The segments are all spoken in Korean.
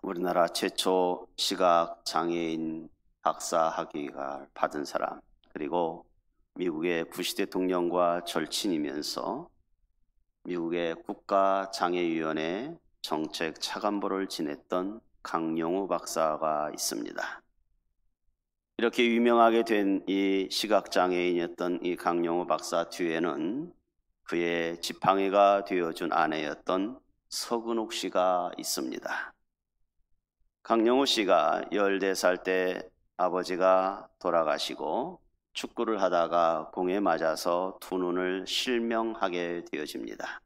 우리나라 최초 시각 장애인 박사 학위를 받은 사람, 그리고 미국의 부시 대통령과 절친이면서 미국의 국가장애위원회 정책 차관보를 지냈던 강용우 박사가 있습니다. 이렇게 유명하게 된 이 시각장애인이었던 이 강용우 박사 뒤에는 그의 지팡이가 되어준 아내였던 서근옥 씨가 있습니다. 강용우 씨가 14살 때 아버지가 돌아가시고 축구를 하다가 공에 맞아서 두 눈을 실명하게 되어집니다.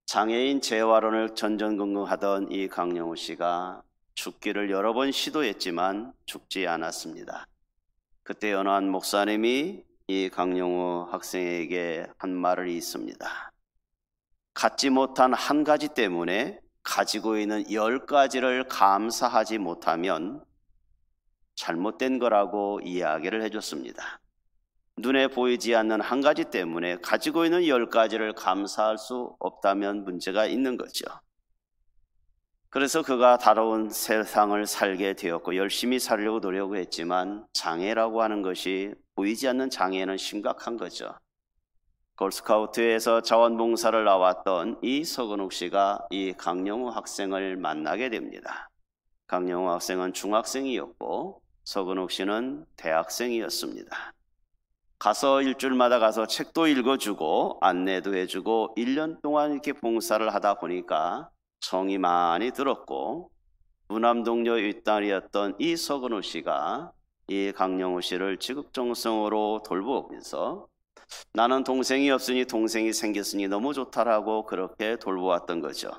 장애인 재활원을 전전긍긍하던 이 강용우 씨가 죽기를 여러 번 시도했지만 죽지 않았습니다. 그때 어느 한 목사님이 이 강용우 학생에게 한 말을 있습니다. 갖지 못한 한 가지 때문에 가지고 있는 10가지를 감사하지 못하면 잘못된 거라고 이야기를 해줬습니다. 눈에 보이지 않는 한 가지 때문에 가지고 있는 10가지를 감사할 수 없다면 문제가 있는 거죠. 그래서 그가 다뤄온 세상을 살게 되었고 열심히 살려고 노력했지만 장애라고 하는 것이 보이지 않는 장애는 심각한 거죠. 걸스카우트에서 자원봉사를 나왔던 이 서근옥 씨가 이 강용우 학생을 만나게 됩니다. 강용우 학생은 중학생이었고 서근옥 씨는 대학생이었습니다. 가서 일주일마다 가서 책도 읽어주고 안내도 해주고 1년 동안 이렇게 봉사를 하다 보니까 정이 많이 들었고 무남동료 윗딸이었던 이 서근옥 씨가 이 강용우 씨를 지극정성으로 돌보면서 나는 동생이 없으니 동생이 생겼으니 너무 좋다라고 그렇게 돌보았던 거죠.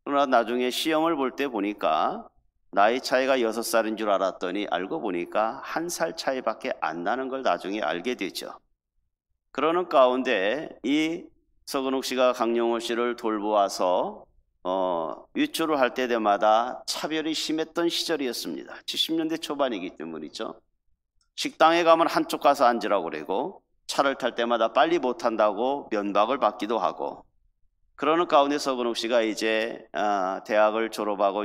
그러나 나중에 시험을 볼 때 보니까 나이 차이가 6살인 줄 알았더니 알고 보니까 1살 차이밖에 안 나는 걸 나중에 알게 되죠. 그러는 가운데 이 서근옥 씨가 강용우 씨를 돌보아서 유출을 할 때마다 차별이 심했던 시절이었습니다. 70년대 초반이기 때문이죠. 식당에 가면 한쪽 가서 앉으라고 그러고 차를 탈 때마다 빨리 못 탄다고 면박을 받기도 하고 그러는 가운데 서근옥 씨가 이제 대학을 졸업하고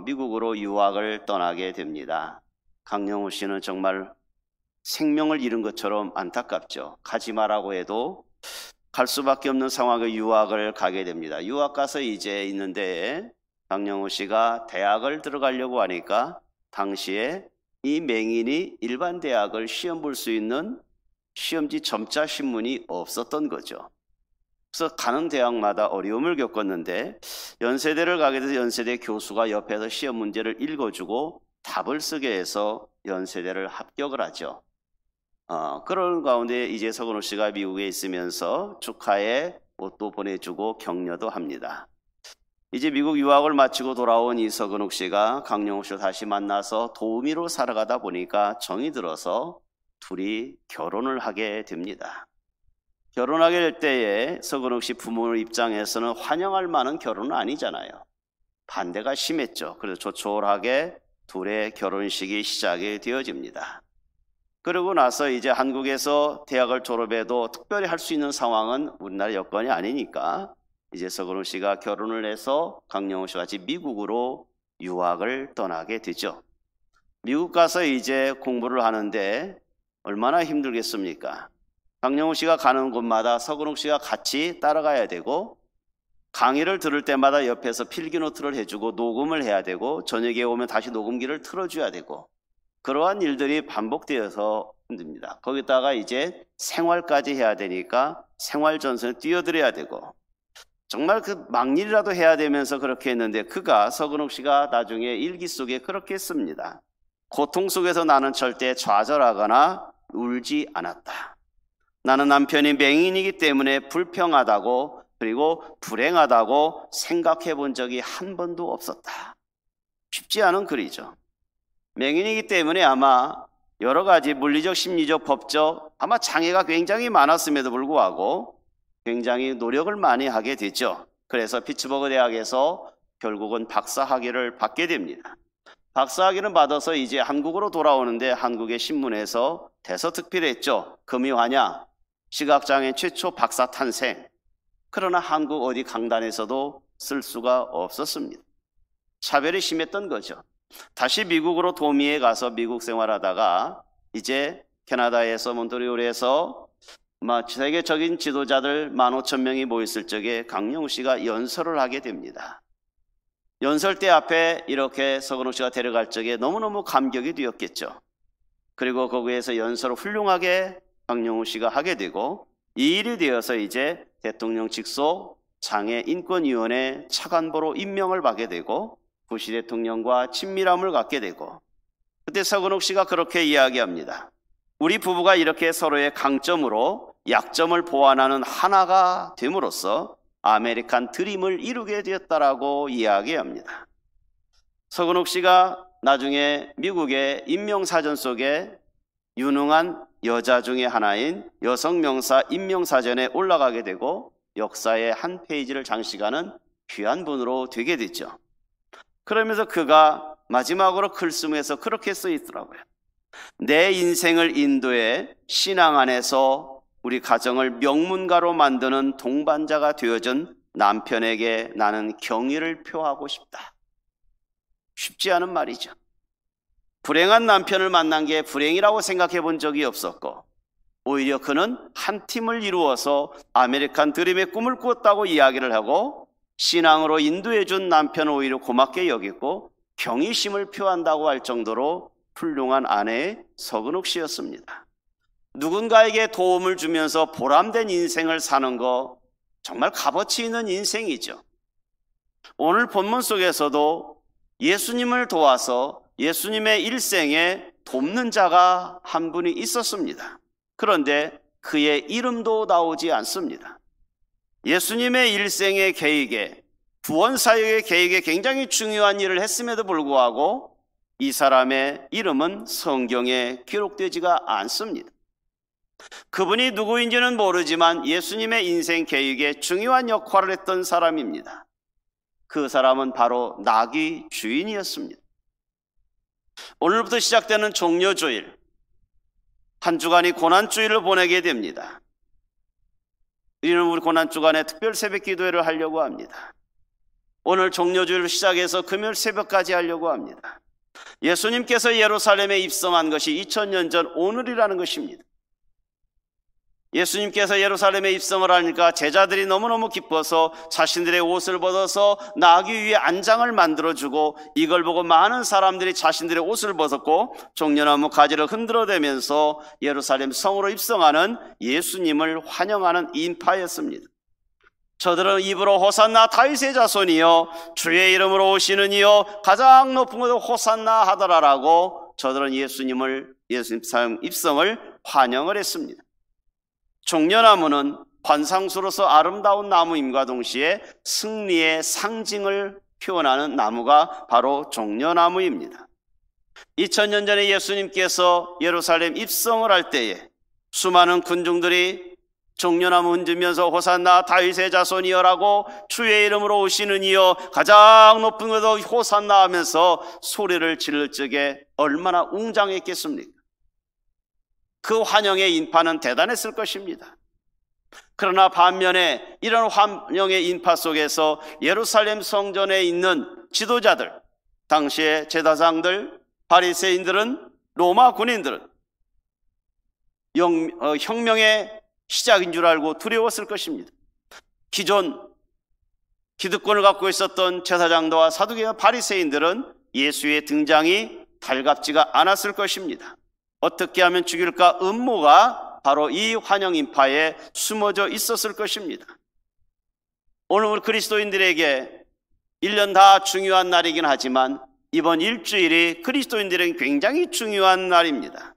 미국으로 유학을 떠나게 됩니다. 강용우 씨는 정말 생명을 잃은 것처럼 안타깝죠. 가지 마라고 해도 갈 수밖에 없는 상황에 유학을 가게 됩니다. 유학 가서 이제 있는데 강용우 씨가 대학을 들어가려고 하니까 당시에 이 맹인이 일반 대학을 시험 볼 수 있는 시험지 점자 신문이 없었던 거죠. 그래서 가는 대학마다 어려움을 겪었는데 연세대를 가게 돼서 연세대 교수가 옆에서 시험 문제를 읽어주고 답을 쓰게 해서 연세대를 합격을 하죠. 그런 가운데 이제 서근옥 씨가 미국에 있으면서 축하에 옷도 보내주고 격려도 합니다. 이제 미국 유학을 마치고 돌아온 이 서근옥 씨가 강용우 씨를 다시 만나서 도우미로 살아가다 보니까 정이 들어서 둘이 결혼을 하게 됩니다. 결혼하게 될 때에 서근옥 씨 부모 입장에서는 환영할 만한 결혼은 아니잖아요. 반대가 심했죠. 그래서 조촐하게 둘의 결혼식이 시작이 되어집니다. 그러고 나서 이제 한국에서 대학을 졸업해도 특별히 할 수 있는 상황은 우리나라 여건이 아니니까 이제 서근옥 씨가 결혼을 해서 강용우 씨와 같이 미국으로 유학을 떠나게 되죠. 미국 가서 이제 공부를 하는데 얼마나 힘들겠습니까? 강용우 씨가 가는 곳마다 서근옥 씨가 같이 따라가야 되고 강의를 들을 때마다 옆에서 필기노트를 해주고 녹음을 해야 되고 저녁에 오면 다시 녹음기를 틀어줘야 되고 그러한 일들이 반복되어서 힘듭니다. 거기다가 이제 생활까지 해야 되니까 생활전선에 뛰어들어야 되고 정말 그 막일이라도 해야 되면서 그렇게 했는데 그가 서근옥 씨가 나중에 일기 속에 그렇게 씁니다. 고통 속에서 나는 절대 좌절하거나 울지 않았다. 나는 남편이 맹인이기 때문에 불평하다고 그리고 불행하다고 생각해 본 적이 한 번도 없었다. 쉽지 않은 글이죠. 맹인이기 때문에 아마 여러 가지 물리적, 심리적, 법적 아마 장애가 굉장히 많았음에도 불구하고 굉장히 노력을 많이 하게 되죠. 그래서 피츠버그 대학에서 결국은 박사학위를 받게 됩니다. 박사학위를 받아서 이제 한국으로 돌아오는데 한국의 신문에서 대서특필했죠. 금이환영, 시각장애 최초 박사 탄생. 그러나 한국 어디 강단에서도 쓸 수가 없었습니다. 차별이 심했던 거죠. 다시 미국으로 도미에 가서 미국 생활하다가 이제 캐나다에서 몬트리올에서 세계적인 지도자들 15,000명이 모였을 적에 강영우 씨가 연설을 하게 됩니다. 연설대 앞에 이렇게 서건욱 씨가 데려갈 적에 너무너무 감격이 되었겠죠. 그리고 거기에서 연설을 훌륭하게 강영우 씨가 하게 되고, 이 일이 되어서 이제 대통령 직속 장애인권위원회 차관보로 임명을 받게 되고 부시 대통령과 친밀함을 갖게 되고, 그때 서건욱 씨가 그렇게 이야기합니다. 우리 부부가 이렇게 서로의 강점으로 약점을 보완하는 하나가 됨으로써 아메리칸 드림을 이루게 되었다라고 이야기합니다. 서건욱 씨가 나중에 미국의 임명사전 속에 유능한 여자 중에 하나인 여성명사 임명사전에 올라가게 되고 역사의 한 페이지를 장식하는 귀한 분으로 되게 됐죠. 그러면서 그가 마지막으로 글쓰면서 그렇게 써 있더라고요. 내 인생을 인도해 신앙 안에서 우리 가정을 명문가로 만드는 동반자가 되어준 남편에게 나는 경의를 표하고 싶다. 쉽지 않은 말이죠. 불행한 남편을 만난 게 불행이라고 생각해 본 적이 없었고, 오히려 그는 한 팀을 이루어서 아메리칸 드림의 꿈을 꾸었다고 이야기를 하고, 신앙으로 인도해 준 남편을 오히려 고맙게 여기고 경의심을 표한다고 할 정도로 훌륭한 아내의 서건욱 씨였습니다. 누군가에게 도움을 주면서 보람된 인생을 사는 거 정말 값어치 있는 인생이죠. 오늘 본문 속에서도 예수님을 도와서 예수님의 일생에 돕는 자가 한 분이 있었습니다. 그런데 그의 이름도 나오지 않습니다. 예수님의 일생의 계획에, 구원사역의 계획에 굉장히 중요한 일을 했음에도 불구하고 이 사람의 이름은 성경에 기록되지가 않습니다. 그분이 누구인지는 모르지만 예수님의 인생 계획에 중요한 역할을 했던 사람입니다. 그 사람은 바로 나귀 주인이었습니다. 오늘부터 시작되는 종려주일, 한 주간이 고난주일을 보내게 됩니다. 우리는 우리 고난주간에 특별 새벽 기도회를 하려고 합니다. 오늘 종려주일을 시작해서 금요일 새벽까지 하려고 합니다. 예수님께서 예루살렘에 입성한 것이 2000년 전 오늘이라는 것입니다. 예수님께서 예루살렘에 입성을 하니까 제자들이 너무너무 기뻐서 자신들의 옷을 벗어서 나귀 위에 안장을 만들어주고, 이걸 보고 많은 사람들이 자신들의 옷을 벗었고 종려나무 가지를 흔들어대면서 예루살렘 성으로 입성하는 예수님을 환영하는 인파였습니다. 저들은 입으로 호산나 다윗의 자손이여 주의 이름으로 오시는 이여 가장 높은 곳에 호산나 하더라라고 저들은 예수님 입성을 환영을 했습니다. 종려나무는 관상수로서 아름다운 나무임과 동시에 승리의 상징을 표현하는 나무가 바로 종려나무입니다. 2000년 전에 예수님께서 예루살렘 입성을 할 때에 수많은 군중들이 종려나무 흔들면서 호산나 다윗의 자손이여라고 주의 이름으로 오시는 이여 가장 높은 곳에서 호산나 하면서 소리를 지를 적에 얼마나 웅장했겠습니까? 그 환영의 인파는 대단했을 것입니다. 그러나 반면에 이런 환영의 인파 속에서 예루살렘 성전에 있는 지도자들, 당시의 제사장들, 바리새인들은, 로마 군인들은 혁명의 시작인 줄 알고 두려웠을 것입니다. 기존 기득권을 갖고 있었던 제사장들과 사두개와 바리새인들은 예수의 등장이 달갑지가 않았을 것입니다. 어떻게 하면 죽일까 음모가 바로 이 환영 인파에 숨어져 있었을 것입니다. 오늘 우리 그리스도인들에게 1년 다 중요한 날이긴 하지만 이번 일주일이 그리스도인들에게 굉장히 중요한 날입니다.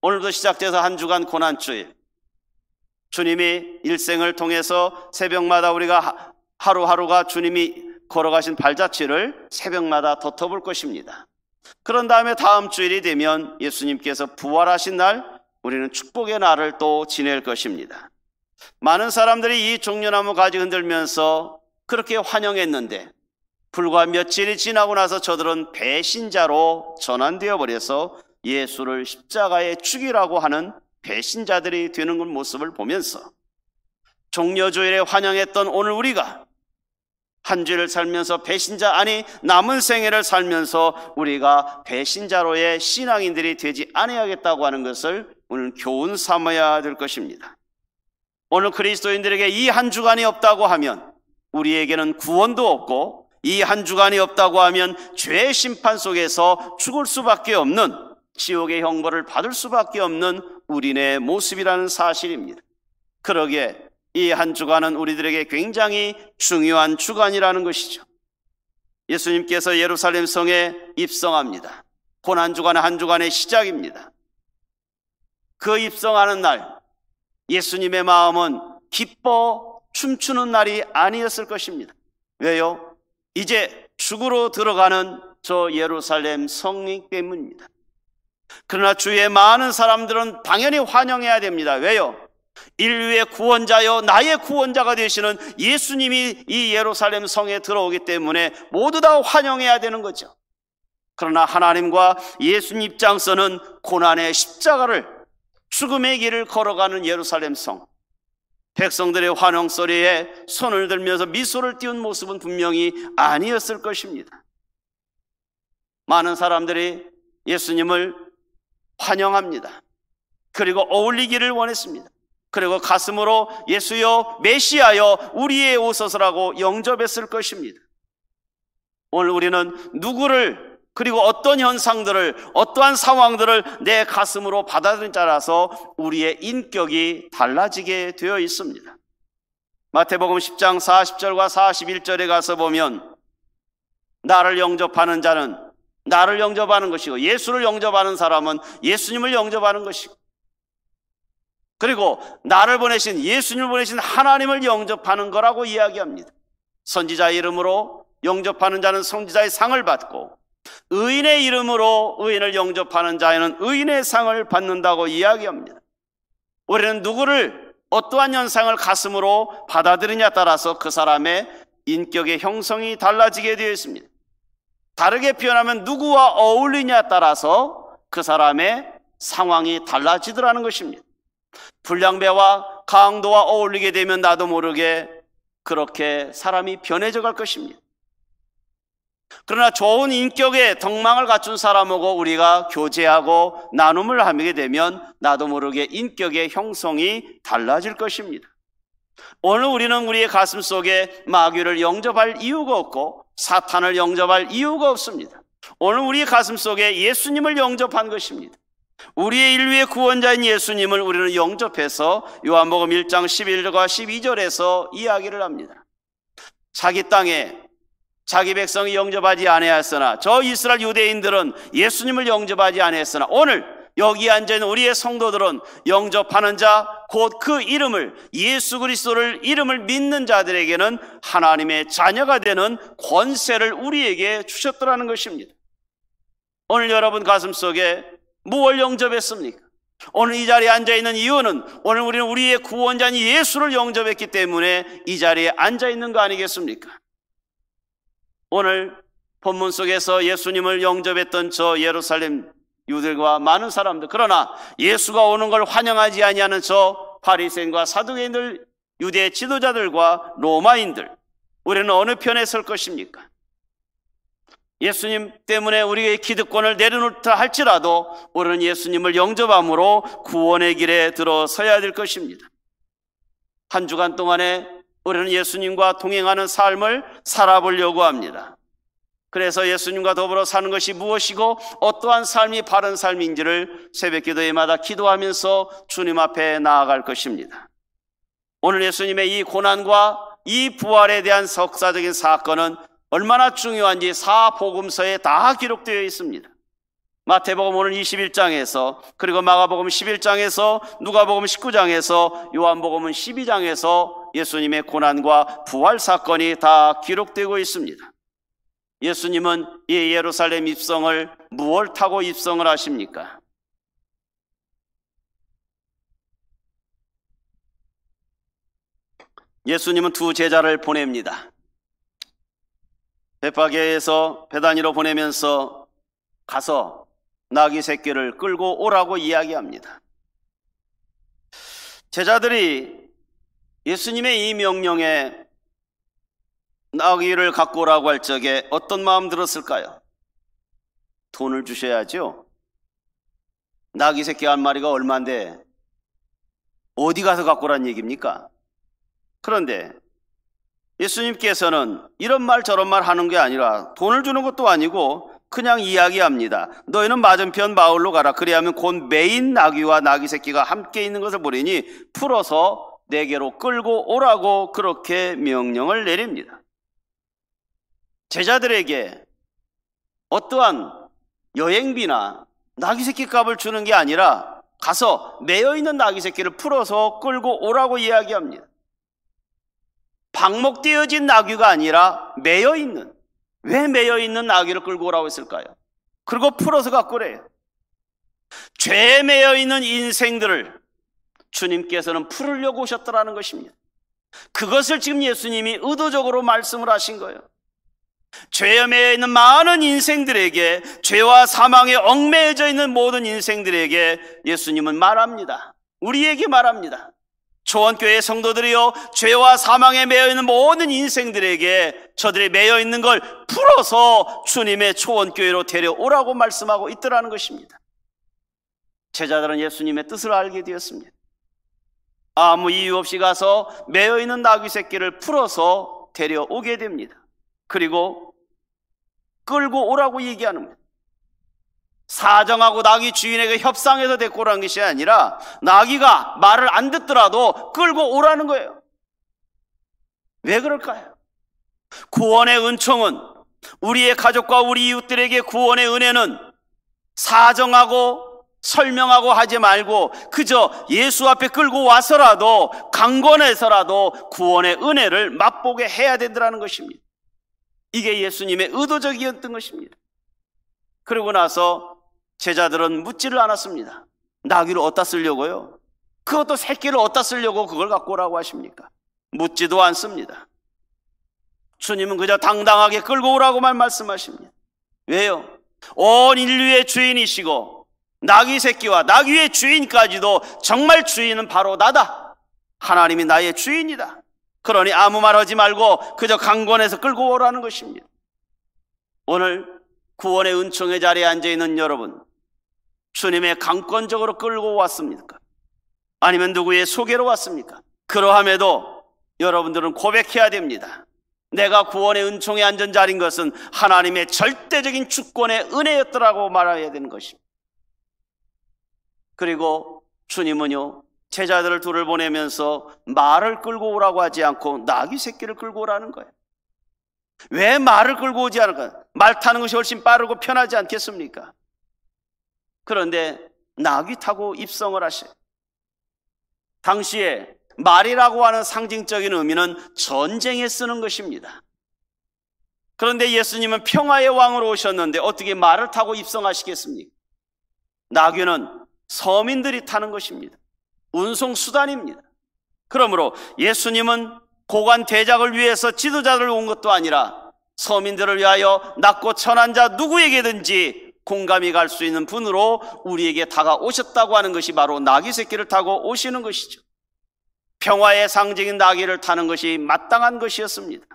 오늘부터 시작돼서 한 주간 고난주일, 주님이 일생을 통해서 새벽마다 우리가 하루하루가 주님이 걸어가신 발자취를 새벽마다 덧어볼 것입니다. 그런 다음에 다음 주일이 되면 예수님께서 부활하신 날, 우리는 축복의 날을 또 지낼 것입니다. 많은 사람들이 이 종려나무 가지 흔들면서 그렇게 환영했는데 불과 며칠이 지나고 나서 저들은 배신자로 전환되어 버려서 예수를 십자가에 죽이라고 하는 배신자들이 되는 모습을 보면서 종려주일에 환영했던 오늘 우리가 한 주를 살면서 배신자, 아니 남은 생애를 살면서 우리가 배신자로의 신앙인들이 되지 않아야겠다고 하는 것을 오늘 교훈 삼아야 될 것입니다. 오늘 그리스도인들에게 이 한 주간이 없다고 하면 우리에게는 구원도 없고, 이 한 주간이 없다고 하면 죄의 심판 속에서 죽을 수밖에 없는, 지옥의 형벌을 받을 수밖에 없는 우리네 모습이라는 사실입니다. 그러기에 이 한 주간은 우리들에게 굉장히 중요한 주간이라는 것이죠. 예수님께서 예루살렘 성에 입성합니다. 고난주간의 한 주간의 시작입니다. 그 입성하는 날, 예수님의 마음은 기뻐 춤추는 날이 아니었을 것입니다. 왜요? 이제 죽으러 들어가는 저 예루살렘 성이기 때문입니다. 그러나 주위의 많은 사람들은 당연히 환영해야 됩니다. 왜요? 인류의 구원자여 나의 구원자가 되시는 예수님이 이 예루살렘 성에 들어오기 때문에 모두 다 환영해야 되는 거죠. 그러나 하나님과 예수님 입장에서는 고난의 십자가를, 죽음의 길을 걸어가는 예루살렘 성, 백성들의 환영 소리에 손을 들면서 미소를 띄운 모습은 분명히 아니었을 것입니다. 많은 사람들이 예수님을 환영합니다. 그리고 어울리기를 원했습니다. 그리고 가슴으로 예수여 메시아여 우리에 오소서라고 영접했을 것입니다. 오늘 우리는 누구를, 그리고 어떤 현상들을, 어떠한 상황들을 내 가슴으로 받아들인 따라서 우리의 인격이 달라지게 되어 있습니다. 마태복음 10장 40절과 41절에 가서 보면 나를 영접하는 자는 나를 영접하는 것이고, 예수를 영접하는 사람은 예수님을 영접하는 것이고, 그리고 나를 보내신, 예수님을 보내신 하나님을 영접하는 거라고 이야기합니다. 선지자의 이름으로 영접하는 자는 선지자의 상을 받고, 의인의 이름으로 의인을 영접하는 자에는 의인의 상을 받는다고 이야기합니다. 우리는 누구를, 어떠한 현상을 가슴으로 받아들이냐에 따라서 그 사람의 인격의 형성이 달라지게 되어 있습니다. 다르게 표현하면 누구와 어울리냐에 따라서 그 사람의 상황이 달라지더라는 것입니다. 불량배와 강도와 어울리게 되면 나도 모르게 그렇게 사람이 변해져 갈 것입니다. 그러나 좋은 인격의 덕망을 갖춘 사람하고 우리가 교제하고 나눔을 하게 되면 나도 모르게 인격의 형성이 달라질 것입니다. 오늘 우리는 우리의 가슴 속에 마귀를 영접할 이유가 없고 사탄을 영접할 이유가 없습니다. 오늘 우리의 가슴 속에 예수님을 영접한 것입니다. 우리의 인류의 구원자인 예수님을 우리는 영접해서 요한복음 1장 11절과 12절에서 이야기를 합니다. 자기 땅에 자기 백성이 영접하지 아니하였으나 저 이스라엘 유대인들은 예수님을 영접하지 아니했으나 오늘 여기 앉아있는 우리의 성도들은 영접하는 자, 곧 그 이름을, 예수 그리스도를 이름을 믿는 자들에게는 하나님의 자녀가 되는 권세를 우리에게 주셨더라는 것입니다. 오늘 여러분 가슴 속에 무엇을 영접했습니까? 오늘 이 자리에 앉아있는 이유는 오늘 우리는 우리의 구원자인 예수를 영접했기 때문에 이 자리에 앉아있는 거 아니겠습니까? 오늘 본문 속에서 예수님을 영접했던 저 예루살렘 유대인과 많은 사람들, 그러나 예수가 오는 걸 환영하지 아니하는 저 바리새인과 사두개인들, 유대 지도자들과 로마인들, 우리는 어느 편에 설 것입니까? 예수님 때문에 우리의 기득권을 내려놓다 할지라도 우리는 예수님을 영접함으로 구원의 길에 들어서야 될 것입니다. 한 주간 동안에 우리는 예수님과 동행하는 삶을 살아보려고 합니다. 그래서 예수님과 더불어 사는 것이 무엇이고 어떠한 삶이 바른 삶인지를 새벽 기도회마다 기도하면서 주님 앞에 나아갈 것입니다. 오늘 예수님의 이 고난과 이 부활에 대한 역사적인 사건은 얼마나 중요한지 사복음서에 다 기록되어 있습니다. 마태복음 오늘 21장에서, 그리고 마가복음 11장에서, 누가복음 19장에서, 요한복음은 12장에서 예수님의 고난과 부활 사건이 다 기록되고 있습니다. 예수님은 이 예루살렘 입성을 무엇을 타고 입성을 하십니까? 예수님은 두 제자를 보냅니다. 베파게에서 베다니로 보내면서 가서 나귀 새끼를 끌고 오라고 이야기합니다. 제자들이 예수님의 이 명령에 나귀를 갖고 오라고 할 적에 어떤 마음 들었을까요? 돈을 주셔야죠. 나귀 새끼 한 마리가 얼마인데 어디 가서 갖고 오란 얘기입니까? 그런데 예수님께서는 이런 말 저런 말 하는 게 아니라 돈을 주는 것도 아니고 그냥 이야기합니다. 너희는 맞은편 마을로 가라. 그리하면 곧 메인 나귀와 나귀 새끼가 함께 있는 것을 보리니 풀어서 내게로 끌고 오라고 그렇게 명령을 내립니다. 제자들에게 어떠한 여행비나 나귀 새끼 값을 주는 게 아니라 가서 매여있는 나귀 새끼를 풀어서 끌고 오라고 이야기합니다. 방목되어진 나귀가 아니라 매여있는, 왜 매여있는 나귀를 끌고 오라고 했을까요? 그리고 풀어서 갖고 오래요. 죄에 매여있는 인생들을 주님께서는 풀으려고 오셨더라는 것입니다. 그것을 지금 예수님이 의도적으로 말씀을 하신 거예요. 죄에 매여 있는 많은 인생들에게, 죄와 사망에 얽매여져 있는 모든 인생들에게 예수님은 말합니다. 우리에게 말합니다. 초원교회 성도들이요, 죄와 사망에 매여 있는 모든 인생들에게 저들이 매여 있는 걸 풀어서 주님의 초원교회로 데려오라고 말씀하고 있더라는 것입니다. 제자들은 예수님의 뜻을 알게 되었습니다. 아무 이유 없이 가서 매여 있는 나귀 새끼를 풀어서 데려오게 됩니다. 그리고 끌고 오라고 얘기하는 거예요. 사정하고 나귀 주인에게 협상해서 데리고 오라는 것이 아니라 나귀가 말을 안 듣더라도 끌고 오라는 거예요. 왜 그럴까요? 구원의 은총은, 우리의 가족과 우리 이웃들에게 구원의 은혜는 사정하고 설명하고 하지 말고 그저 예수 앞에 끌고 와서라도, 강권해서라도 구원의 은혜를 맛보게 해야 된다는 것입니다. 이게 예수님의 의도적이었던 것입니다. 그러고 나서 제자들은 묻지를 않았습니다. 나귀를 어디다 쓰려고요? 그것도 새끼를 어디다 쓰려고 그걸 갖고 오라고 하십니까? 묻지도 않습니다. 주님은 그저 당당하게 끌고 오라고만 말씀하십니다. 왜요? 온 인류의 주인이시고 나귀 새끼와 나귀의 주인까지도 정말 주인은 바로 나다. 하나님이 나의 주인이다. 그러니 아무 말 하지 말고 그저 강권해서 끌고 오라는 것입니다. 오늘 구원의 은총의 자리에 앉아있는 여러분, 주님의 강권적으로 끌고 왔습니까? 아니면 누구의 소개로 왔습니까? 그러함에도 여러분들은 고백해야 됩니다. 내가 구원의 은총에 앉은 자리인 것은 하나님의 절대적인 주권의 은혜였더라고 말해야 되는 것입니다. 그리고 주님은요, 제자들을 둘을 보내면서 말을 끌고 오라고 하지 않고 나귀 새끼를 끌고 오라는 거예요. 왜 말을 끌고 오지 않을까요? 말 타는 것이 훨씬 빠르고 편하지 않겠습니까? 그런데 나귀 타고 입성을 하셔요. 당시에 말이라고 하는 상징적인 의미는 전쟁에 쓰는 것입니다. 그런데 예수님은 평화의 왕으로 오셨는데 어떻게 말을 타고 입성하시겠습니까? 나귀는 서민들이 타는 것입니다. 운송수단입니다. 그러므로 예수님은 고관 대작을 위해서 지도자를 온 것도 아니라 서민들을 위하여 낮고 천한 자 누구에게든지 공감이 갈 수 있는 분으로 우리에게 다가오셨다고 하는 것이 바로 나귀 새끼를 타고 오시는 것이죠. 평화의 상징인 나귀를 타는 것이 마땅한 것이었습니다.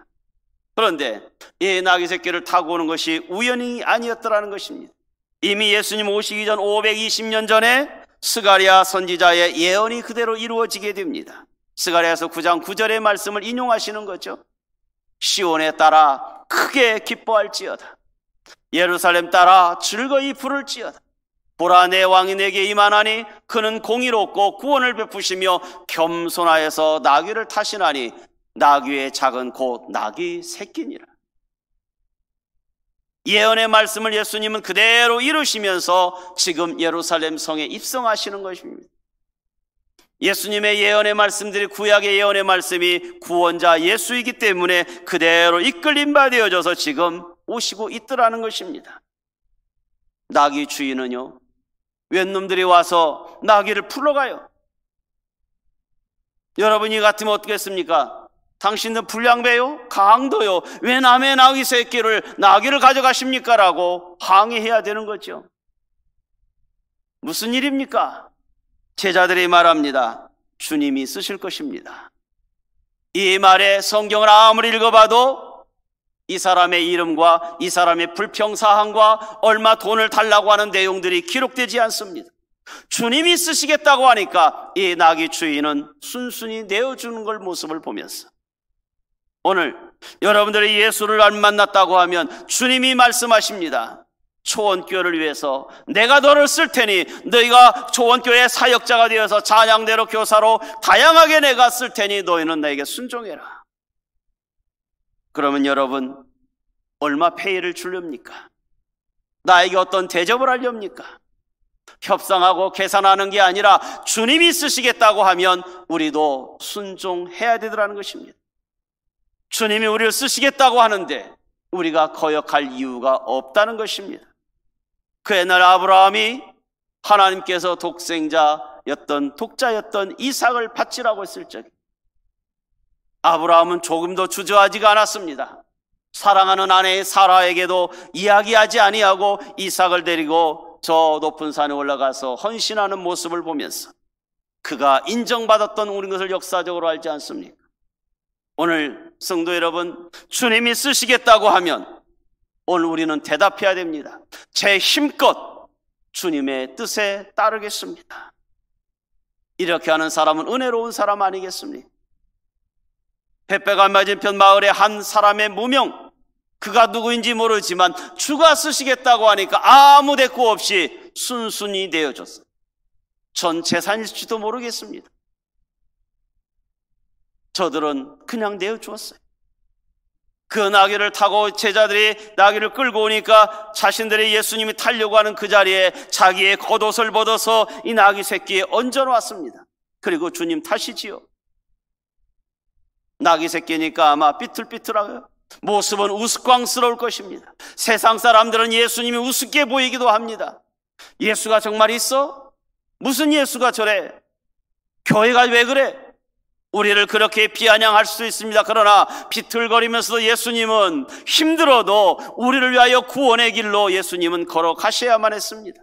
그런데 이 나귀 새끼를 타고 오는 것이 우연이 아니었더라는 것입니다. 이미 예수님 오시기 전 520년 전에 스가랴 선지자의 예언이 그대로 이루어지게 됩니다. 스가랴서 9장 9절의 말씀을 인용하시는 거죠. 시온에 따라 크게 기뻐할지어다. 예루살렘 따라 즐거이 부를지어다. 보라, 내 왕이 내게 임하나니 그는 공의롭고 구원을 베푸시며 겸손하여서 나귀를 타시나니 나귀의 작은 곧 나귀 새끼니라. 예언의 말씀을 예수님은 그대로 이루시면서 지금 예루살렘 성에 입성하시는 것입니다. 예수님의 예언의 말씀들이, 구약의 예언의 말씀이 구원자 예수이기 때문에 그대로 이끌림 바 되어져서 지금 오시고 있더라는 것입니다. 나귀 주인은요, 웬 놈들이 와서 나귀를 풀러가요. 여러분이 같으면 어떻겠습니까? 당신들 불량배요? 강도요? 왜 남의 나귀 새끼를, 나귀를 가져가십니까? 라고 항의해야 되는 거죠. 무슨 일입니까? 제자들이 말합니다. 주님이 쓰실 것입니다. 이 말에 성경을 아무리 읽어봐도 이 사람의 이름과 이 사람의 불평사항과 얼마 돈을 달라고 하는 내용들이 기록되지 않습니다. 주님이 쓰시겠다고 하니까 이 나귀 주인은 순순히 내어주는 걸 모습을 보면서, 오늘 여러분들이 예수를 안 만났다고 하면 주님이 말씀하십니다. 초원교회를 위해서 내가 너를 쓸 테니 너희가 초원교회 사역자가 되어서 찬양대로 교사로 다양하게 내가 쓸 테니 너희는 나에게 순종해라. 그러면 여러분, 얼마 페이를 주렵니까? 나에게 어떤 대접을 하렵니까? 협상하고 계산하는 게 아니라 주님이 쓰시겠다고 하면 우리도 순종해야 되더라는 것입니다. 주님이 우리를 쓰시겠다고 하는데 우리가 거역할 이유가 없다는 것입니다. 그 옛날 아브라함이 하나님께서 독자였던 이삭을 바치라고 했을 적에 아브라함은 조금도 주저하지가 않았습니다. 사랑하는 아내의 사라에게도 이야기하지 아니하고 이삭을 데리고 저 높은 산에 올라가서 헌신하는 모습을 보면서 그가 인정받았던 우리 것을 역사적으로 알지 않습니까? 오늘 성도 여러분, 주님이 쓰시겠다고 하면 오늘 우리는 대답해야 됩니다. 제 힘껏 주님의 뜻에 따르겠습니다. 이렇게 하는 사람은 은혜로운 사람 아니겠습니까? 햇배가 맞은편 마을의 한 사람의 무명, 그가 누구인지 모르지만 주가 쓰시겠다고 하니까 아무 대꾸 없이 순순히 내어줬어요. 전 재산일지도 모르겠습니다. 저들은 그냥 내어주었어요. 그 나귀를 타고 제자들이 나귀를 끌고 오니까 자신들이 예수님이 타려고 하는 그 자리에 자기의 겉옷을 벗어서 이 나귀 새끼에 얹어놓았습니다. 그리고 주님 타시지요. 나귀 새끼니까 아마 삐뚤삐뚤하고요. 모습은 우스꽝스러울 것입니다. 세상 사람들은 예수님이 우습게 보이기도 합니다. 예수가 정말 있어? 무슨 예수가 저래? 교회가 왜 그래? 우리를 그렇게 비아냥할 수 있습니다. 그러나 비틀거리면서도 예수님은 힘들어도 우리를 위하여 구원의 길로 예수님은 걸어가셔야만 했습니다.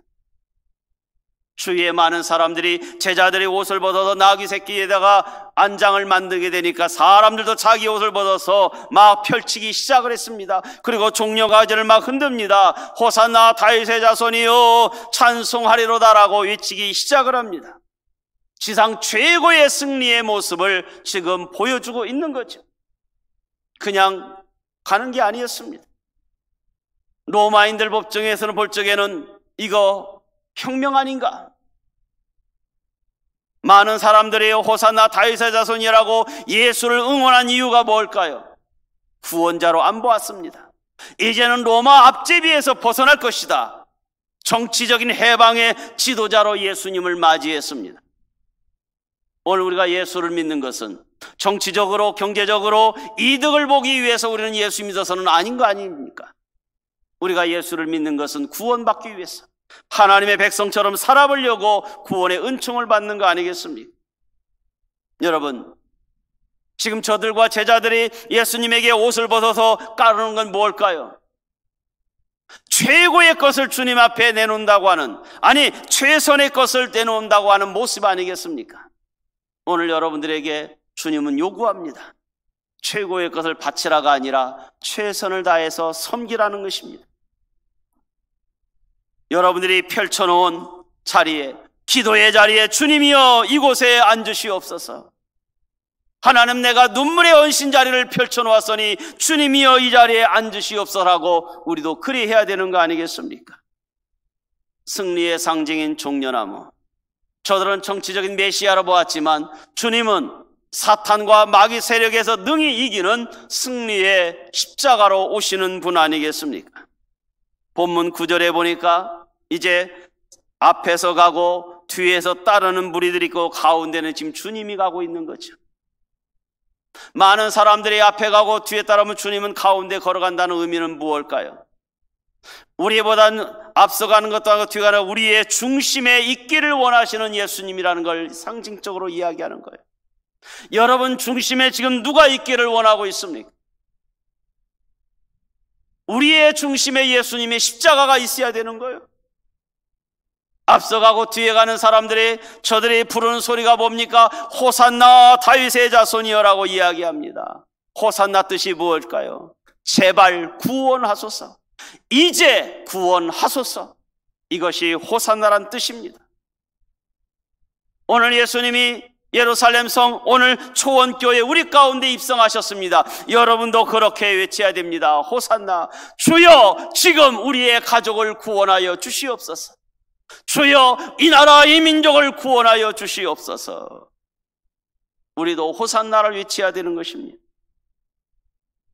주위에 많은 사람들이 제자들이 옷을 벗어서 나귀 새끼에다가 안장을 만들게 되니까 사람들도 자기 옷을 벗어서 막 펼치기 시작을 했습니다. 그리고 종려가지를 막 흔듭니다. 호산나 다윗의 자손이여 찬송하리로다라고 외치기 시작을 합니다. 지상 최고의 승리의 모습을 지금 보여주고 있는 거죠. 그냥 가는 게 아니었습니다. 로마인들 법정에서는 볼 적에는 이거 혁명 아닌가? 많은 사람들이 호산나 다윗의 자손이라고 예수를 응원한 이유가 뭘까요? 구원자로 안 보았습니다. 이제는 로마 앞제비에서 벗어날 것이다. 정치적인 해방의 지도자로 예수님을 맞이했습니다. 오늘 우리가 예수를 믿는 것은 정치적으로 경제적으로 이득을 보기 위해서 우리는 예수 믿어서는 아닌 거 아닙니까? 우리가 예수를 믿는 것은 구원받기 위해서 하나님의 백성처럼 살아보려고 구원의 은총을 받는 거 아니겠습니까? 여러분, 지금 저들과 제자들이 예수님에게 옷을 벗어서 까르는 건 뭘까요? 최고의 것을 주님 앞에 내놓는다고 하는, 아니 최선의 것을 내놓는다고 하는 모습 아니겠습니까? 오늘 여러분들에게 주님은 요구합니다. 최고의 것을 바치라가 아니라 최선을 다해서 섬기라는 것입니다. 여러분들이 펼쳐놓은 자리에, 기도의 자리에 주님이여 이곳에 앉으시옵소서. 하나님, 내가 눈물의 헌신 자리를 펼쳐놓았으니 주님이여 이 자리에 앉으시옵소서라고 우리도 그리 해야 되는 거 아니겠습니까? 승리의 상징인 종려나무, 저들은 정치적인 메시아로 보았지만 주님은 사탄과 마귀 세력에서 능히 이기는 승리의 십자가로 오시는 분 아니겠습니까? 본문 9절에 보니까 이제 앞에서 가고 뒤에서 따르는 무리들이 있고 가운데는 지금 주님이 가고 있는 거죠. 많은 사람들이 앞에 가고 뒤에 따르면 주님은 가운데 걸어간다는 의미는 무엇일까요? 우리보다는 앞서가는 것도 아니고 뒤에 가는 우리의 중심에 있기를 원하시는 예수님이라는 걸 상징적으로 이야기하는 거예요. 여러분 중심에 지금 누가 있기를 원하고 있습니까? 우리의 중심에 예수님의 십자가가 있어야 되는 거예요. 앞서가고 뒤에 가는 사람들이, 저들이 부르는 소리가 뭡니까? 호산나 다윗의 자손이여라고 이야기합니다. 호산나 뜻이 무엇일까요? 제발 구원하소서. 이제 구원하소서. 이것이 호산나란 뜻입니다. 오늘 예수님이 예루살렘 성 오늘 초원교회 우리 가운데 입성하셨습니다. 여러분도 그렇게 외쳐야 됩니다. 호산나. 주여 지금 우리의 가족을 구원하여 주시옵소서. 주여 이 나라 이 민족을 구원하여 주시옵소서. 우리도 호산나를 외쳐야 되는 것입니다.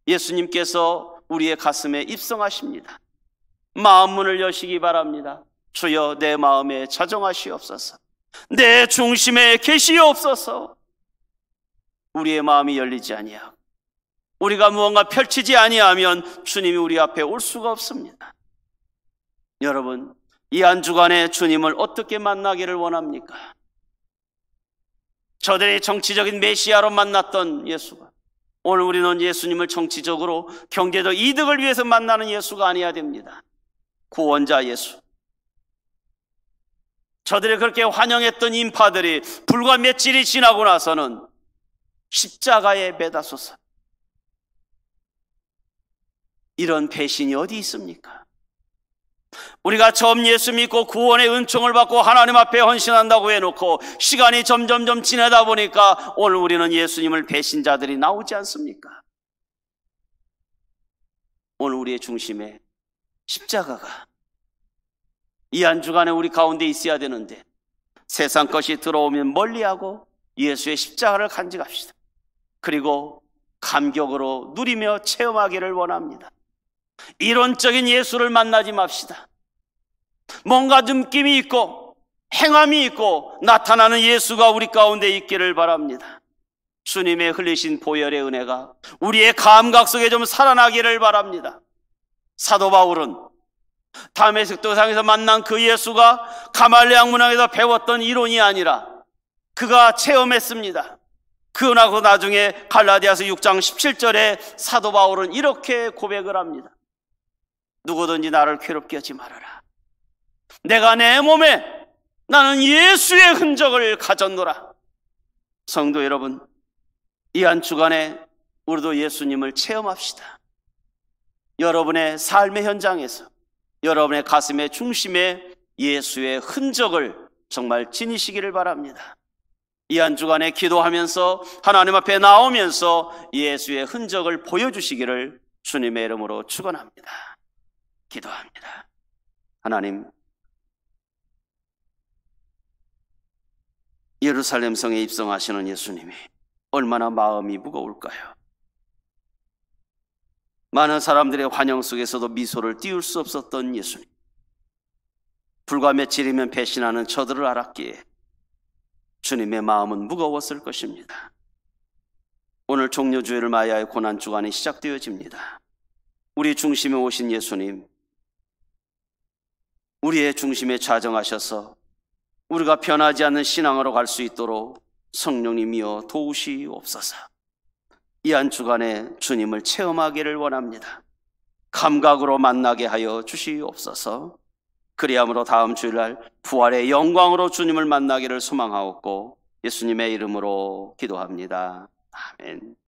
예수님께서 우리의 가슴에 입성하십니다. 마음 문을 여시기 바랍니다. 주여 내 마음에 자정하시옵소서. 내 중심에 계시옵소서. 우리의 마음이 열리지 아니하고 우리가 무언가 펼치지 아니하면 주님이 우리 앞에 올 수가 없습니다. 여러분, 이 한 주간에 주님을 어떻게 만나기를 원합니까? 저들이 정치적인 메시아로 만났던 예수가 오늘 우리는 예수님을 정치적으로 경제적 이득을 위해서 만나는 예수가 아니어야 됩니다. 구원자 예수. 저들이 그렇게 환영했던 인파들이 불과 며칠이 지나고 나서는 십자가에 매다소서. 이런 배신이 어디 있습니까? 우리가 처음 예수 믿고 구원의 은총을 받고 하나님 앞에 헌신한다고 해놓고 시간이 점점 지나다 보니까 오늘 우리는 예수님을 배신자들이 나오지 않습니까? 오늘 우리의 중심에 십자가가 이 한 주간에 우리 가운데 있어야 되는데 세상 것이 들어오면 멀리하고 예수의 십자가를 간직합시다. 그리고 감격으로 누리며 체험하기를 원합니다. 이론적인 예수를 만나지 맙시다. 뭔가 느낌이 있고 행함이 있고 나타나는 예수가 우리 가운데 있기를 바랍니다. 주님의 흘리신 보혈의 은혜가 우리의 감각 속에 좀 살아나기를 바랍니다. 사도 바울은 다메섹 도상에서 만난 그 예수가 가말리아 문학에서 배웠던 이론이 아니라 그가 체험했습니다. 그러고 나중에 갈라디아서 6장 17절에 사도 바울은 이렇게 고백을 합니다. 누구든지 나를 괴롭게 하지 말아라. 내가 내 몸에 나는 예수의 흔적을 가졌노라. 성도 여러분, 이 한 주간에 우리도 예수님을 체험합시다. 여러분의 삶의 현장에서 여러분의 가슴의 중심에 예수의 흔적을 정말 지니시기를 바랍니다. 이 한 주간에 기도하면서 하나님 앞에 나오면서 예수의 흔적을 보여주시기를 주님의 이름으로 축원합니다. 기도합니다. 하나님, 예루살렘 성에 입성하시는 예수님이 얼마나 마음이 무거울까요? 많은 사람들의 환영 속에서도 미소를 띄울 수 없었던 예수님, 불과 며칠이면 배신하는 저들을 알았기에 주님의 마음은 무거웠을 것입니다. 오늘 종려주일을 맞이하여 고난주간이 시작되어집니다. 우리 중심에 오신 예수님, 우리의 중심에 좌정하셔서 우리가 변하지 않는 신앙으로 갈 수 있도록 성령님이여 도우시옵소서. 이 한 주간에 주님을 체험하기를 원합니다. 감각으로 만나게 하여 주시옵소서. 그리함으로 다음 주일날 부활의 영광으로 주님을 만나기를 소망하옵고 예수님의 이름으로 기도합니다. 아멘.